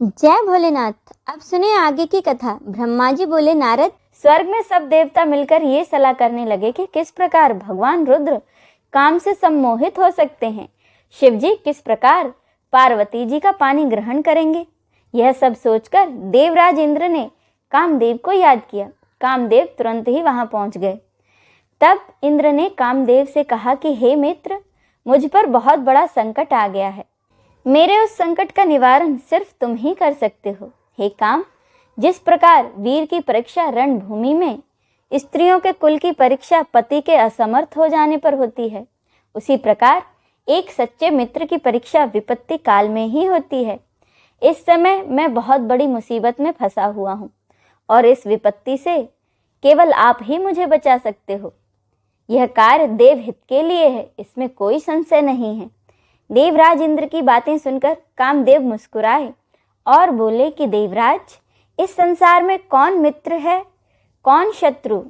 जय भोलेनाथ। अब सुने आगे की कथा। ब्रह्मा जी बोले, नारद, स्वर्ग में सब देवता मिलकर ये सलाह करने लगे कि किस प्रकार भगवान रुद्र काम से सम्मोहित हो सकते हैं। शिव जी किस प्रकार पार्वती जी का पानी ग्रहण करेंगे। यह सब सोचकर देवराज इंद्र ने कामदेव को याद किया। कामदेव तुरंत ही वहां पहुंच गए। तब इंद्र ने कामदेव से कहा कि हे मित्र, मुझ पर बहुत बड़ा संकट आ गया है। मेरे उस संकट का निवारण सिर्फ तुम ही कर सकते हो। हे काम, जिस प्रकार वीर की परीक्षा रणभूमि में, स्त्रियों के कुल की परीक्षा पति के असमर्थ हो जाने पर होती है, उसी प्रकार एक सच्चे मित्र की परीक्षा विपत्ति काल में ही होती है। इस समय मैं बहुत बड़ी मुसीबत में फंसा हुआ हूँ और इस विपत्ति से केवल आप ही मुझे बचा सकते हो। यह कार्य देवहित के लिए है, इसमें कोई संशय नहीं है। देवराज इंद्र की बातें सुनकर कामदेव मुस्कुराए और बोले कि देवराज, इस संसार में कौन मित्र है, कौन शत्रु,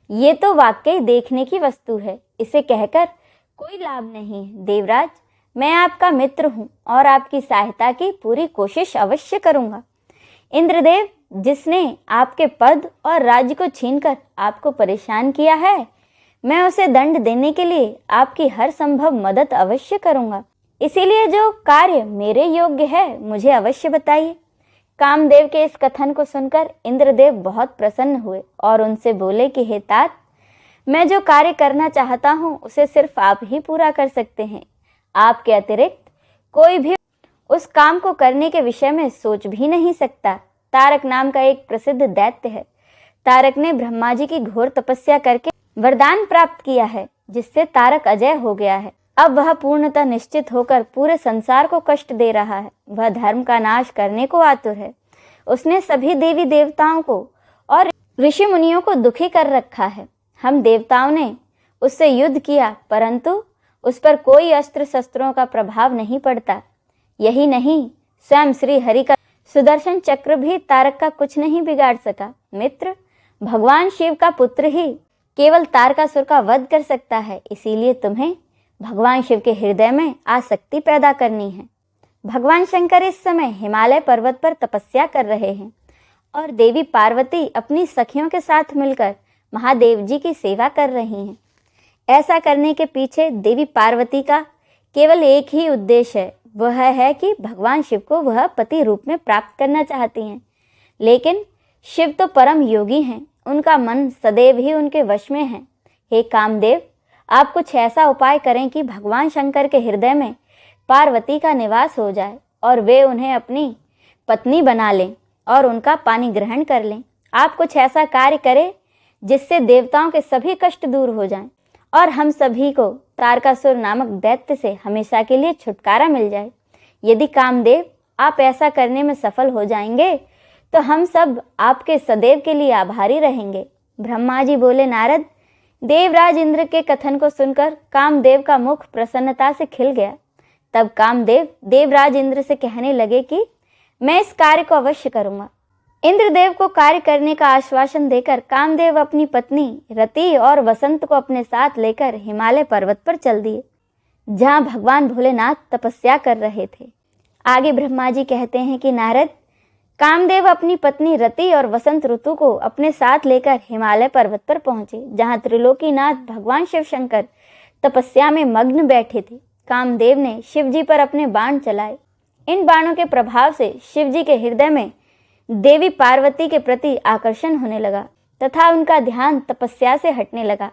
ये तो वाकई देखने की वस्तु है। इसे कहकर कोई लाभ नहीं है। देवराज, मैं आपका मित्र हूँ और आपकी सहायता की पूरी कोशिश अवश्य करूँगा। इंद्रदेव, जिसने आपके पद और राज्य को छीनकर आपको परेशान किया है, मैं उसे दंड देने के लिए आपकी हर संभव मदद अवश्य करूँगा। इसीलिए जो कार्य मेरे योग्य है, मुझे अवश्य बताइए। कामदेव के इस कथन को सुनकर इंद्रदेव बहुत प्रसन्न हुए और उनसे बोले कि हे तात, मैं जो कार्य करना चाहता हूँ उसे सिर्फ आप ही पूरा कर सकते हैं। आपके अतिरिक्त कोई भी उस काम को करने के विषय में सोच भी नहीं सकता। तारक नाम का एक प्रसिद्ध दैत्य है। तारक ने ब्रह्मा जी की घोर तपस्या करके वरदान प्राप्त किया है, जिससे तारक अजय हो गया है। अब वह पूर्णतः निश्चित होकर पूरे संसार को कष्ट दे रहा है। वह धर्म का नाश करने को आतुर है। उसने सभी देवी देवताओं को और ऋषि मुनियों को दुखी कर रखा है। हम देवताओं ने उससे युद्ध किया, परंतु उस पर कोई अस्त्र शस्त्रों का प्रभाव नहीं पड़ता। यही नहीं, स्वयं श्री हरि का सुदर्शन चक्र भी तारक का कुछ नहीं बिगाड़ सका। मित्र, भगवान शिव का पुत्र ही केवल तारकासुर का वध कर सकता है। इसीलिए तुम्हें भगवान शिव के हृदय में आसक्ति पैदा करनी है। भगवान शंकर इस समय हिमालय पर्वत पर तपस्या कर रहे हैं और देवी पार्वती अपनी सखियों के साथ मिलकर महादेव जी की सेवा कर रही हैं। ऐसा करने के पीछे देवी पार्वती का केवल एक ही उद्देश्य है, वह है कि भगवान शिव को वह पति रूप में प्राप्त करना चाहती हैं। लेकिन शिव तो परम योगी हैं, उनका मन सदैव ही उनके वश में है। हे कामदेव, आप कुछ ऐसा उपाय करें कि भगवान शंकर के हृदय में पार्वती का निवास हो जाए और वे उन्हें अपनी पत्नी बना लें और उनका पानी ग्रहण कर लें। आप कुछ ऐसा कार्य करें जिससे देवताओं के सभी कष्ट दूर हो जाएं और हम सभी को तारकासुर नामक दैत्य से हमेशा के लिए छुटकारा मिल जाए। यदि कामदेव आप ऐसा करने में सफल हो जाएंगे तो हम सब आपके सदैव के लिए आभारी रहेंगे। ब्रह्मा जी बोले, नारद, देवराज इंद्र के कथन को सुनकर कामदेव का मुख प्रसन्नता से खिल गया। तब कामदेव देवराज इंद्र से कहने लगे कि मैं इस कार्य को अवश्य करूंगा। इंद्रदेव को कार्य करने का आश्वासन देकर कामदेव अपनी पत्नी रति और वसंत को अपने साथ लेकर हिमालय पर्वत पर चल दिए, जहां भगवान भोलेनाथ तपस्या कर रहे थे। आगे ब्रह्मा जी कहते हैं कि नारद, कामदेव अपनी पत्नी रति और वसंत ऋतु को अपने साथ लेकर हिमालय पर्वत पर पहुंचे, जहां त्रिलोकीनाथ भगवान शिव शंकर तपस्या में मग्न बैठे थे। कामदेव ने शिव जी पर अपने बाण चलाए। इन बाणों के प्रभाव से शिव जी के हृदय में देवी पार्वती के प्रति आकर्षण होने लगा तथा उनका ध्यान तपस्या से हटने लगा।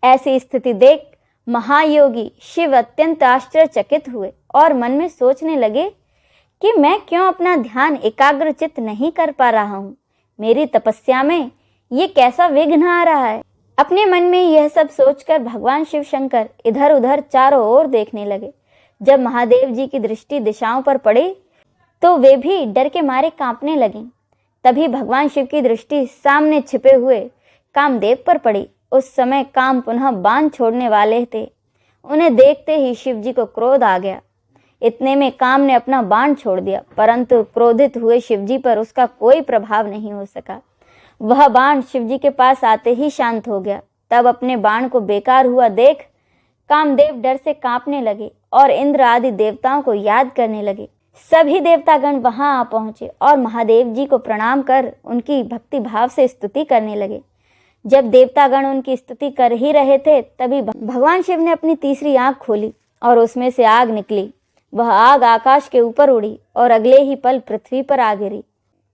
ऐसी स्थिति देख महायोगी शिव अत्यंत आश्चर्यचकित हुए और मन में सोचने लगे कि मैं क्यों अपना ध्यान एकाग्रचित नहीं कर पा रहा हूँ। मेरी तपस्या में ये कैसा विघ्न आ रहा है। अपने मन में यह सब सोचकर भगवान शिव शंकर इधर उधर चारों ओर देखने लगे। जब महादेव जी की दृष्टि दिशाओं पर पड़ी तो वे भी डर के मारे कांपने लगी। तभी भगवान शिव की दृष्टि सामने छिपे हुए कामदेव पर पड़ी। उस समय काम पुनः बाण छोड़ने वाले थे। उन्हें देखते ही शिव जी को क्रोध आ गया। इतने में काम ने अपना बाण छोड़ दिया, परंतु क्रोधित हुए शिवजी पर उसका कोई प्रभाव नहीं हो सका। वह बाण शिवजी के पास आते ही शांत हो गया। तब अपने बाण को बेकार हुआ देख कामदेव डर से कांपने लगे और इंद्र आदि देवताओं को याद करने लगे। सभी देवतागण वहां आ पहुंचे और महादेव जी को प्रणाम कर उनकी भक्ति भाव से स्तुति करने लगे। जब देवतागण उनकी स्तुति कर ही रहे थे, तभी भगवान शिव ने अपनी तीसरी आंख खोली और उसमें से आग निकली। वह आग आकाश के ऊपर उड़ी और अगले ही पल पृथ्वी पर आ गिरी।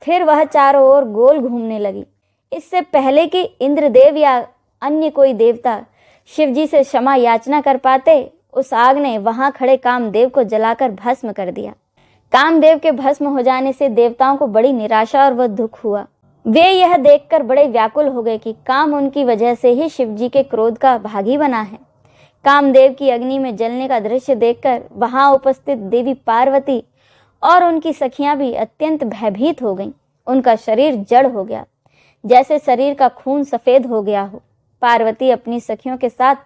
फिर वह चारों ओर गोल घूमने लगी। इससे पहले कि इंद्रदेव या अन्य कोई देवता शिवजी से क्षमा याचना कर पाते, उस आग ने वहां खड़े कामदेव को जलाकर भस्म कर दिया। कामदेव के भस्म हो जाने से देवताओं को बड़ी निराशा और वह दुख हुआ। वे यह देखकर बड़े व्याकुल हो गए कि काम उनकी वजह से ही शिवजी के क्रोध का भागी बना है। कामदेव की अग्नि में जलने का दृश्य देखकर वहां उपस्थित देवी पार्वती और उनकी सखियां भी अत्यंत भयभीत हो गईं। उनका शरीर जड़ हो गया, जैसे शरीर का खून सफेद हो गया हो। पार्वती अपनी सखियों के साथ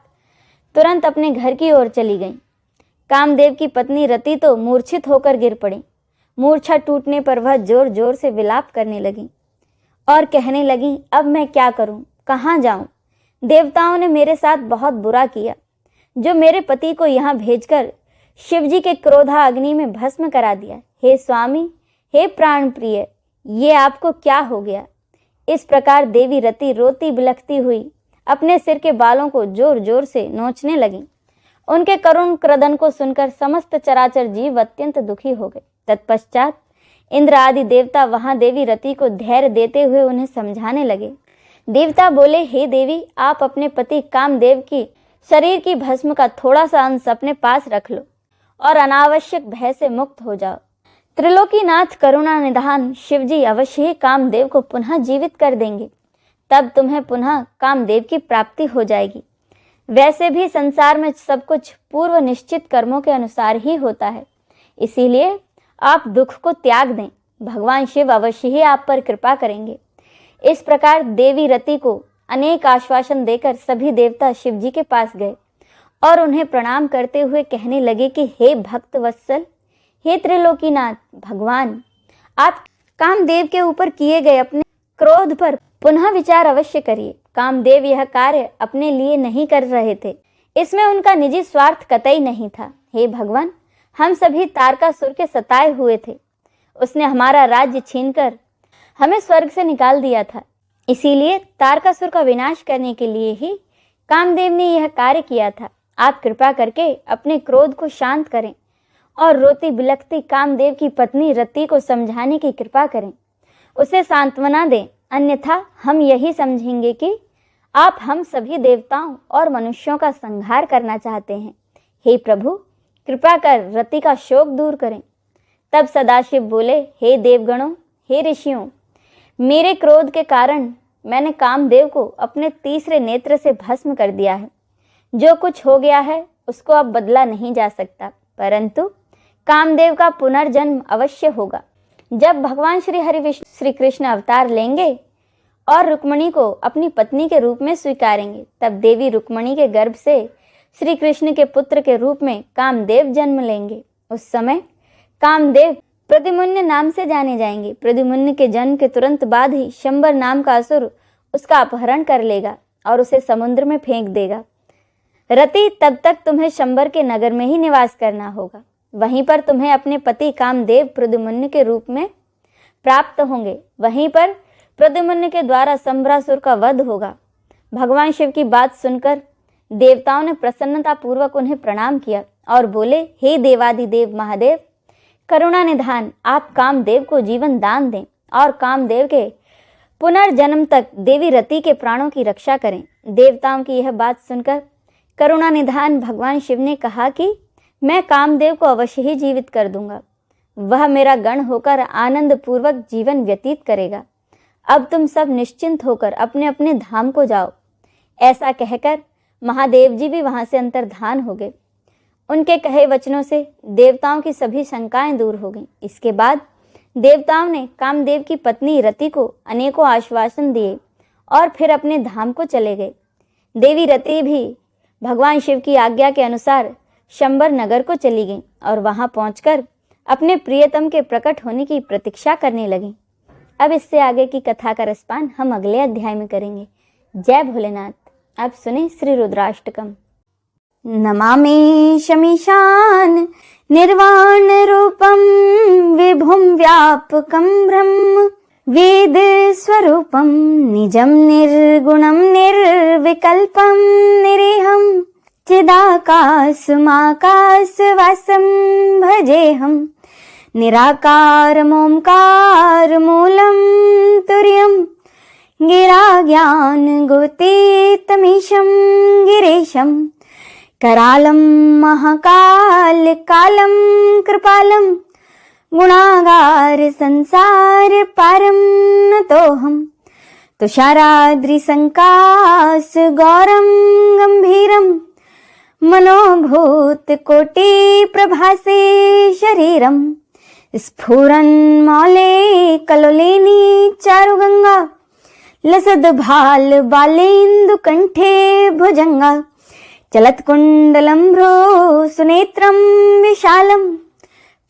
तुरंत अपने घर की ओर चली गईं। कामदेव की पत्नी रति तो मूर्छित होकर गिर पड़ी। मूर्छा टूटने पर वह जोर जोर से विलाप करने लगी और कहने लगी, अब मैं क्या करूं, कहाँ जाऊं? देवताओं ने मेरे साथ बहुत बुरा किया, जो मेरे पति को यहाँ भेजकर शिवजी के क्रोधा अग्नि में भस्म करा दिया। हे स्वामी, हे प्राण प्रिय, ये आपको क्या हो गया? इस प्रकार देवी रति रोती बिलखती हुई अपने सिर के बालों को जोर जोर से नोचने लगी। उनके करुण क्रदन को सुनकर समस्त चराचर जीव अत्यंत दुखी हो गए। तत्पश्चात इंद्र आदि देवता वहां देवी रति को धैर्य देते हुए उन्हें समझाने लगे। देवता बोले, हे देवी, आप अपने पति कामदेव की शरीर की भस्म का थोड़ा सा अंश अपने पास रख लो और अनावश्यक भय से मुक्त हो जाओ। त्रिलोकीनाथ करुणा निधान शिवजी अवश्य ही कामदेव को पुनः जीवित कर देंगे। तब तुम्हें पुनः कामदेव की प्राप्ति हो जाएगी। वैसे भी संसार में सब कुछ पूर्व निश्चित कर्मों के अनुसार ही होता है, इसीलिए आप दुख को त्याग दें। भगवान शिव अवश्य ही आप पर कृपा करेंगे। इस प्रकार देवी रति को अनेक आश्वासन देकर सभी देवता शिवजी के पास गए और उन्हें प्रणाम करते हुए कहने लगे कि हे भक्त वत्सल, हे त्रिलोकीनाथ भगवान, आप कामदेव के ऊपर किए गए अपने क्रोध पर पुनः विचार अवश्य करिए। कामदेव यह कार्य अपने लिए नहीं कर रहे थे, इसमें उनका निजी स्वार्थ कतई नहीं था। हे भगवान, हम सभी तारकासुर के सताए हुए थे। उसने हमारा राज्य छीनकर हमें स्वर्ग से निकाल दिया था, इसीलिए तारकासुर का विनाश करने के लिए ही कामदेव ने यह कार्य किया था। आप कृपा करके अपने क्रोध को शांत करें और रोती बिलखती कामदेव की पत्नी रति को समझाने की कृपा करें, उसे सांत्वना दें, अन्यथा हम यही समझेंगे कि आप हम सभी देवताओं और मनुष्यों का संहार करना चाहते हैं। हे प्रभु, कृपा कर रति का शोक दूर करें। तब सदाशिव बोले, हे देवगणों, हे ऋषियों, मेरे क्रोध के कारण मैंने कामदेव को अपने तीसरे नेत्र से भस्म कर दिया है। जो कुछ हो गया है उसको अब बदला नहीं जा सकता, परंतु कामदेव का पुनर्जन्म अवश्य होगा। जब भगवान श्री हरि विष्णु श्री कृष्ण अवतार लेंगे और रुक्मणी को अपनी पत्नी के रूप में स्वीकारेंगे, तब देवी रुक्मणी के गर्भ से श्री कृष्ण के पुत्र के रूप में कामदेव जन्म लेंगे। उस समय कामदेव प्रद्युम्न नाम से जाने जाएंगे। प्रद्युम्न के जन्म के तुरंत बाद ही शंबर नाम का असुर उसका अपहरण कर लेगा और उसे समुद्र में फेंक देगा। रति, तब तक तुम्हें शंबर के नगर में ही निवास करना होगा। वहीं पर तुम्हें अपने पति कामदेव प्रद्युम्न के रूप में प्राप्त होंगे। वहीं पर प्रद्युम्न के द्वारा संभरासुर का वध होगा। भगवान शिव की बात सुनकर देवताओं ने प्रसन्नता पूर्वक उन्हें प्रणाम किया और बोले, हे देवादिदेव महादेव, करुणा निधान, आप कामदेव को जीवन दान दें और कामदेव के पुनर्जन्म तक देवी रति के प्राणों की रक्षा करें। देवताओं की यह बात सुनकर करुणा निधान भगवान शिव ने कहा कि मैं कामदेव को अवश्य ही जीवित कर दूंगा। वह मेरा गण होकर आनंद पूर्वक जीवन व्यतीत करेगा। अब तुम सब निश्चिंत होकर अपने अपने धाम को जाओ। ऐसा कहकर महादेव जी भी वहां से अंतर्धान हो गए। उनके कहे वचनों से देवताओं की सभी शंकाएं दूर हो गईं। इसके बाद देवताओं ने कामदेव की पत्नी रति को अनेकों आश्वासन दिए और फिर अपने धाम को चले गए। देवी रति भी भगवान शिव की आज्ञा के अनुसार शंबर नगर को चली गई और वहां पहुंचकर अपने प्रियतम के प्रकट होने की प्रतीक्षा करने लगी। अब इससे आगे की कथा का रसपान हम अगले अध्याय में करेंगे। जय भोलेनाथ। अब सुने श्री रुद्राष्टकम। नमामि शमीशान निर्वाण रूपम विभुम व्यापकम ब्रह्म वेद स्वरूपम निजम निर्गुणम निर्विकल्पम निरेहम चिदाकाशमाकाशवासं भजेहम निराकारमोंकार मूलं तुर्यं गिराज्ञान गोतीतमीशं गिरीशं करालं महाकाल कालं कृपालं गुणागार संसार पारं नतोऽहम् तुषाराद्रिसंकाश गौरं गंभीरं मनोभूत कोटि प्रभासे शरीरं स्फुरन्मौले कलोलिनी चारुगंगा लसद भाल बालेन्दु कंठे भुजंगा चलत्कुंडलं भ्रो सुनेत्रं विशालं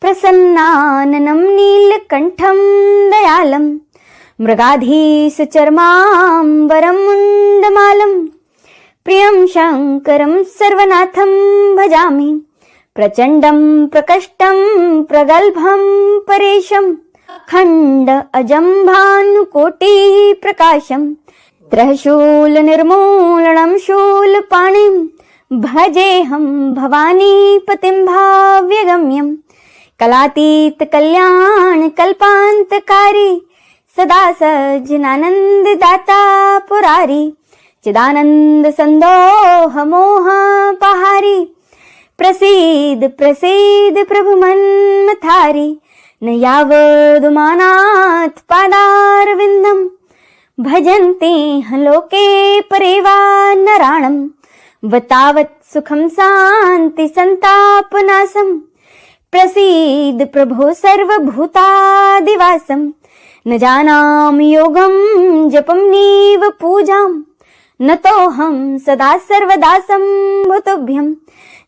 प्रसन्नाननं नीलकंठं दयालं मृगाधीश चर्मांबरं मुंडमालं प्रियं शंकरं सर्वनाथं भजामि प्रचंडं प्रकष्टं प्रगल्भं परेशं खंड अजं भानुकोटि प्रकाशं त्रयशूल निर्मूलनं शूलपाणिं भजेऽहं भवानीपतिं भाव्यगम्यं कलातीत कल्याण कल्पान्तकारी सदा सज्जनानन्ददाता पुरारी चिदानंद संदोह मोह पहारी प्रसीद प्रसीद प्रभु मन्मथारी न यावदुमानाथ पादारविन्दं भजन्ते लोके परेवा नराणं वतावत् सुखं शान्ति संतापनाशं प्रसीद प्रभो सर्वभूतादिवासं न जानामि योगं जपं नीव पूजां नतोऽहं सदा सर्वदा सम्भुतुभ्यं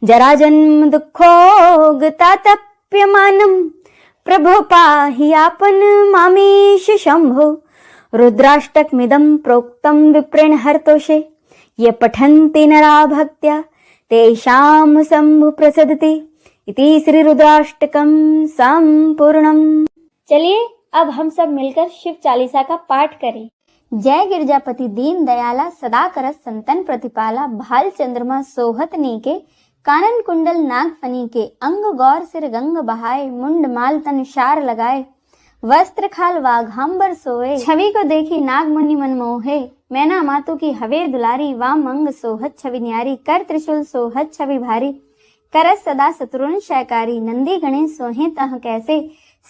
जराजन्म दुःखोगतातप्यमानं प्रभो पाहि आपन्मामीश शम्भो रुद्राष्टकमिदं प्रोक्तं विप्रेण हर्तोषे ये पठन्ति नरा भक्त्या तेषां शम्भु प्रसदति इति श्री रुद्राष्टकम संपूर्णम। चलिए अब हम सब मिलकर शिव चालीसा का पाठ करें। जय गिरजापति दीन दयाला सदा करत संतन प्रतिपाला भाल चंद्रमा सोहत नीके कानन कुंडल नाग फनी के अंग गौर सिर गंग बहाए मुंड माल तन शार लगाए वस्त्र खाल वाघांबर सोए छवि को देखी नाग मुनि मन मोहे मैना मातु की हवे दुलारी वाम अंग सोहत छवि न्यारी कर त्रिशूल सोहत छवि भारी करस सदा शत्रुन शयकारी नंदी गणेश सोहे तह कैसे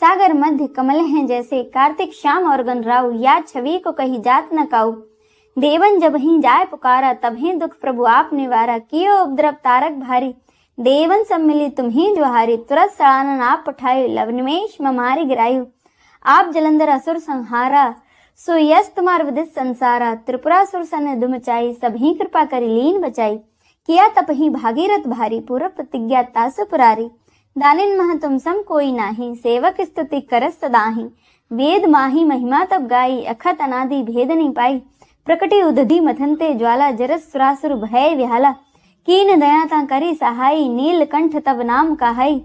सागर मध्य कमल हैं जैसे कार्तिक श्याम और गणराव या छवि को कही जात न काऊ देवन जब ही जाय पुकारा तभी दुख प्रभु आप निवारा कियो उपद्रव तारक भारी देवन सब मिली तुम ही ज्वाहारी तुरंत सड़ानन आप उठाई लवनिमेश ममारी गिरायु आप जलंधर असुर संहारा सो यस तुम्हार विदित संसारा त्रिपुरासुर सन दुमचाई सभी कृपा करी लीन बचाई किया तप ही भागीरथ भारी पूर्व प्रतिज्ञा तासु पुरारी दानिन मह तुम सम कोई नाही सेवक स्तुति करस सदाही वेद माही महिमा तब गाई अखत अनादि भेद नहीं पाई प्रकटी उदधि मथनते ज्वाला जरस सुरासुर भय विहाला कीन दया ता करी सहाई नीलकंठ तब नाम कहाई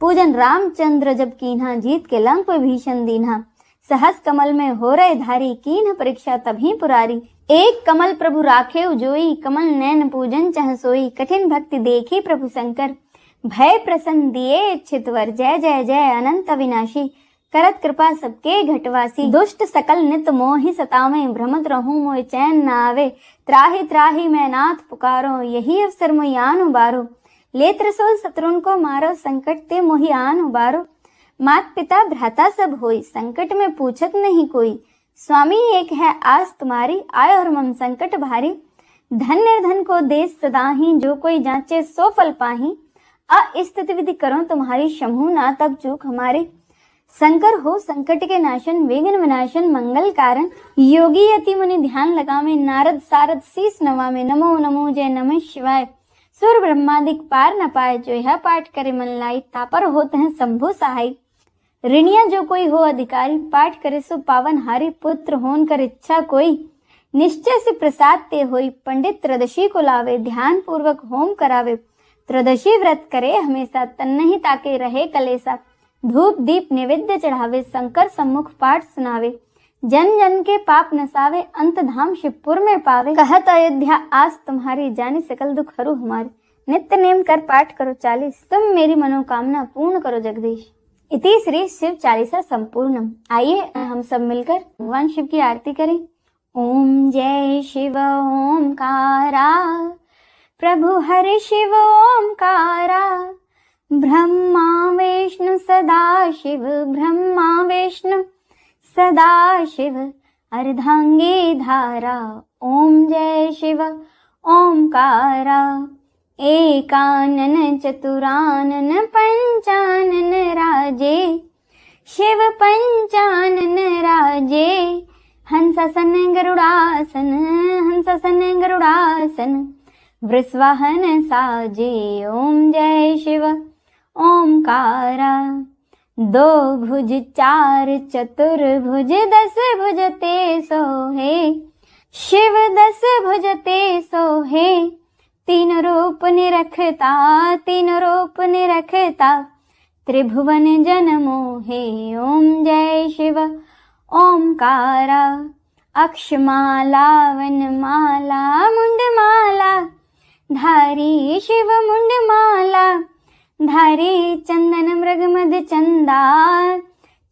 पूजन रामचंद्र जब कीन्हा जीत के लंक भीषण दीन्हा सहस कमल में हो रहे धारी कीन परीक्षा तभी पुरारी एक कमल प्रभु राखे जोई कमल नैन पूजन चह सोई कठिन भक्ति देखी प्रभु शंकर भय प्रसन्न दिए इच्छितवर जय जय जय अनंत अविनाशी करत कृपा सबके घटवासी दुष्ट सकल नित मोहि सतावे भ्रमत रहूं मोय चैन न आवे त्राहि त्राहि मैं नाथ पुकारो यही अवसर मोहि आन उबारो ले त्रिशूल शत्रुन को मारो संकट ते मोहि आन उबारो मात पिता भ्राता सब होई संकट में पूछत नहीं कोई स्वामी एक है आस तुम्हारी आय और मम संकट भारी धन निर्धन को देश सदाही जो कोई जांचे सो फल पाही अस्तित्व विधि करो तुम्हारी शंभु ना तब चूक हमारे शंकर हो संकट के नाशन विघ्न विनाशन मंगल कारण योगी यति मुनि ध्यान लगावे नारद सारद शीस नवावे नमो नमो जय नमः शिवाय सुर ब्रह्मादिक पार न पाए जो यह पाठ करे मन लाई तापर होते हैं शंभु सहाय ऋणिया जो कोई हो अधिकारी पाठ करे सो पावन हारी पुत्र होन कर इच्छा कोई निश्चय से प्रसाद ते होई पंडित त्रदशी को लावे ध्यान पूर्वक होम करावे त्रयोदशी व्रत करे हमेशा, तन ही ताके रहे कलेसा। धूप दीप नैवेद्य चढ़ावे, शंकर सम्मुख पाठ सुनावे। जन जन के पाप नसावे, अंत धाम शिवपुर में पावे। कहत अयोध्या आस तुम्हारी, जानी सकल दुख हरु हमारे। नित्य नेम कर पाठ करो 40, तुम मेरी मनोकामना पूर्ण करो जगदीश। इति श्री शिव चालीसा संपूर्णम। आइए हम सब मिलकर भगवान शिव की आरती करें। ओम जय शिव ओमकारा, प्रभु हरि शिव ओमकारा। ब्रह्मा विष्णु सदा शिव, ब्रह्मा विष्णु सदा शिव। अर्धांगी धारा, ओम जय शिव ओमकारा। एकानन चतुरानन पंचानन राजे, शिव पंचानन राजे। हंसासन गरुड़ासन, हंसासन गरुड़ासन। वृषवाहन साजे, ओम जय शिव ओमकारा। दो भुज चार चतुर्भुज, 10 भुज ते सोहे, शिव 10 भुज ते सोहे। तीन रूप निरखता, तीन रूप निरखता। त्रिभुवन जन मोहे, ओम जय शिव ओमकारा। अक्षमाला वनमाला मुंडमाला धारी, शिव मुंडमाला धारी। चंदन मृगमद चंदा,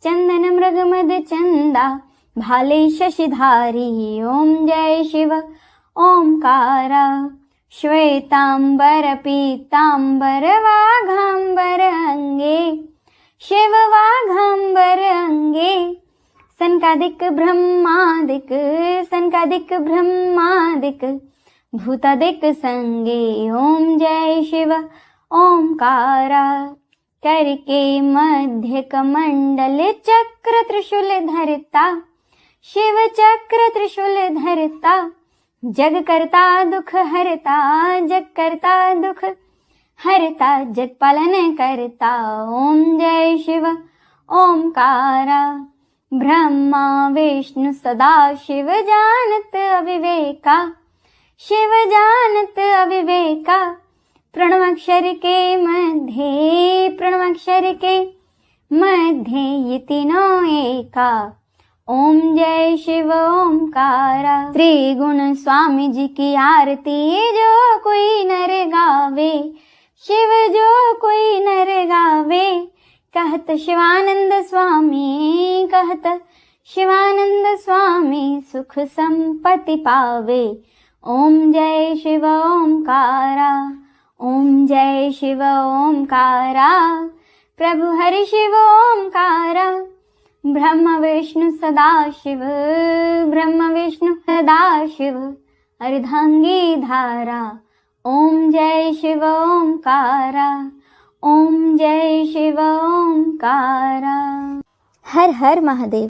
चंदन मृगमद चंदा। भाले शशिधारी, ओम जय शिव ओमकारा। श्वेतांबर पीतांबर वाघांबर अंगे, शिव वाघांबर अंगे। सनकादिक ब्रह्मादिक, सनकादिक ब्रह्मादिक। भूतादिक संगे, ओम जय शिव ओमकारा। करके मध्य कमंडल चक्र त्रिशूल धरता, शिव चक्र त्रिशूल धरता। जग करता दुख हरता, जग करता दुख हरता। जग पालन करता, ओम जय शिव ओमकारा। ब्रह्मा विष्णु सदा शिव, जानत अविवेका, शिव जानत अविवेका। प्रणवाक्षर के मध्य, प्रणवाक्षर के मध्य ये तीनों एका। ओम जय शिव ओमकारा। त्रिगुण स्वामी जी की आरती जो कोई नर गावे, शिव जो कोई नर गावे। कहत शिवानंद स्वामी, कहत शिवानंद स्वामी। सुख संपत्ति पावे, ओम जय शिव ओमकारा। ओम जय शिव ओमकारा। प्रभु हरि शिव ओमकारा। ब्रह्म विष्णु सदा शिव, ब्रह्म विष्णु सदा शिव। अर्धांगी धारा, ओम जय शिव ओमकारा। ओम जय शिव ओमकारा। हर हर महादेव।